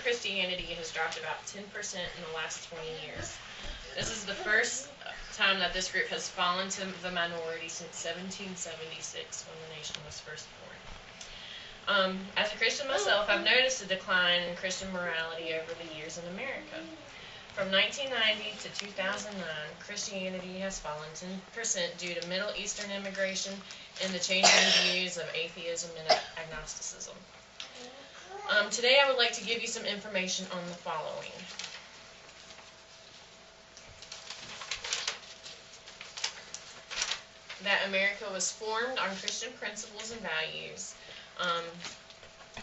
Christianity has dropped about 10% in the last 20 years. This is the first time that this group has fallen to the minority since 1776, when the nation was first born. As a Christian myself, I've noticed a decline in Christian morality over the years in America. From 1990 to 2009, Christianity has fallen 10% due to Middle Eastern immigration and the changing views of atheism and agnosticism. Today I would like to give you some information on the following. That America was formed on Christian principles and values.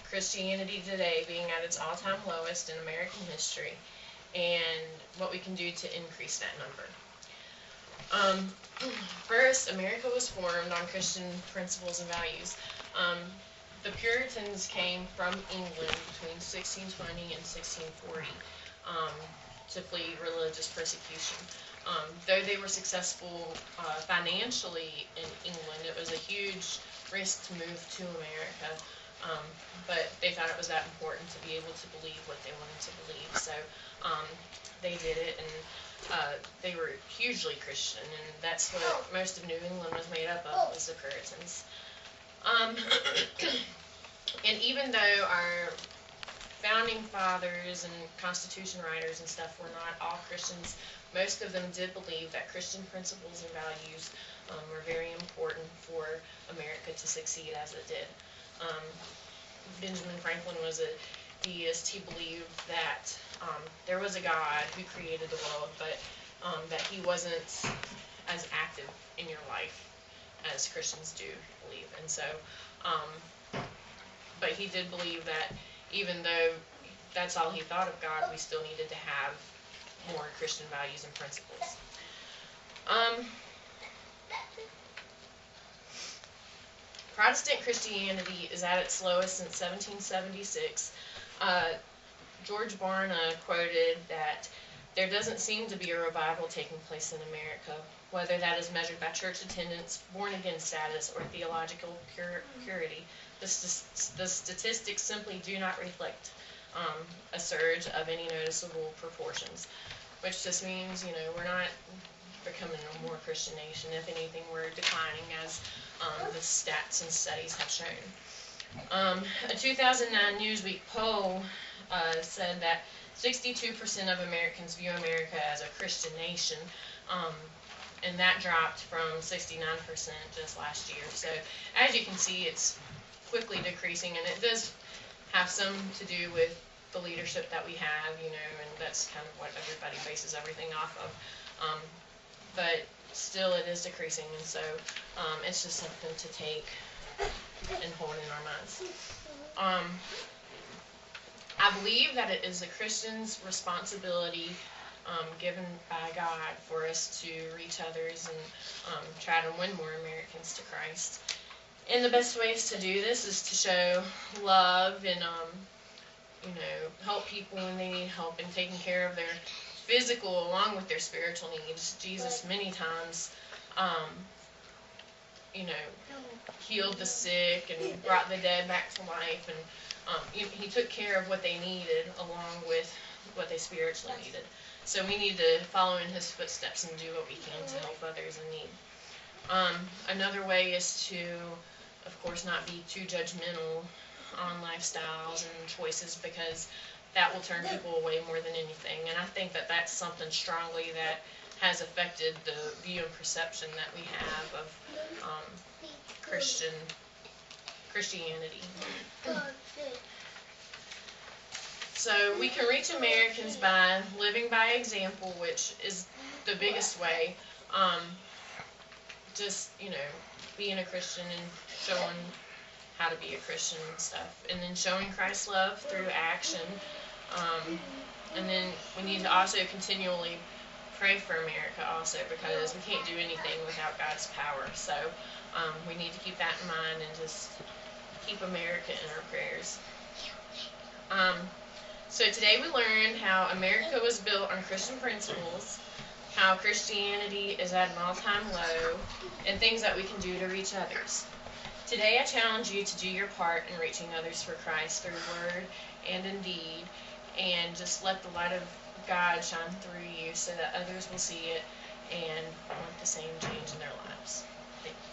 Christianity today being at its all-time lowest in American history, and what we can do to increase that number. First, America was formed on Christian principles and values. The Puritans came from England between 1620 and 1640 to flee religious persecution. Though they were successful financially in England, it was a huge risk to move to America, but they thought it was that important to be able to believe what they wanted to believe, so they did it, and they were hugely Christian, and that's what most of New England was made up of, was the Puritans. And even though our founding fathers and Constitution writers and stuff were not all Christians, most of them did believe that Christian principles and values were very important for America to succeed as it did. Benjamin Franklin was a deist. He believed that there was a God who created the world, but that he wasn't as active in your life as Christians do believe. And so, but he did believe that even though that's all he thought of God, we still needed to have more Christian values and principles. Protestant Christianity is at its lowest since 1776. George Barna quoted that there doesn't seem to be a revival taking place in America, whether that is measured by church attendance, born-again status, or theological purity. The statistics simply do not reflect a surge of any noticeable proportions, which just means, we're not becoming a more Christian nation. If anything, we're declining, as the stats and studies have shown. A 2009 Newsweek poll said that 62% of Americans view America as a Christian nation, and that dropped from 69% just last year. So as you can see, it's quickly decreasing, and it does have some to do with the leadership that we have, and that's kind of what everybody bases everything off of. But still, it is decreasing, and so it's just something to take and hold in our minds. I believe that it is a Christian's responsibility given by God for us to reach others and try to win more Americans to Christ. And the best ways to do this is to show love and help people when they need help, and taking care of their physical along with their spiritual needs. Jesus many times healed the sick and brought the dead back to life, and he took care of what they needed along with what they spiritually needed. So we need to follow in his footsteps and do what we can to help others in need. Another way is to, of course, not be too judgmental on lifestyles and choices, because that will turn people away more than anything. And I think that that's something strongly that has affected the view and perception that we have of Christianity. So we can reach Americans by living by example, which is the biggest way. Just, being a Christian and showing how to be a Christian and stuff. And then showing Christ's love through action. And then we need to also continually pray for America also, because we can't do anything without God's power. So we need to keep that in mind and just keep America in our prayers. So today we learned how America was built on Christian principles, how Christianity is at an all-time low, and things that we can do to reach others. Today I challenge you to do your part in reaching others for Christ through word and in deed, and just let the light of God shine through you so that others will see it and want the same change in their lives. Thank you.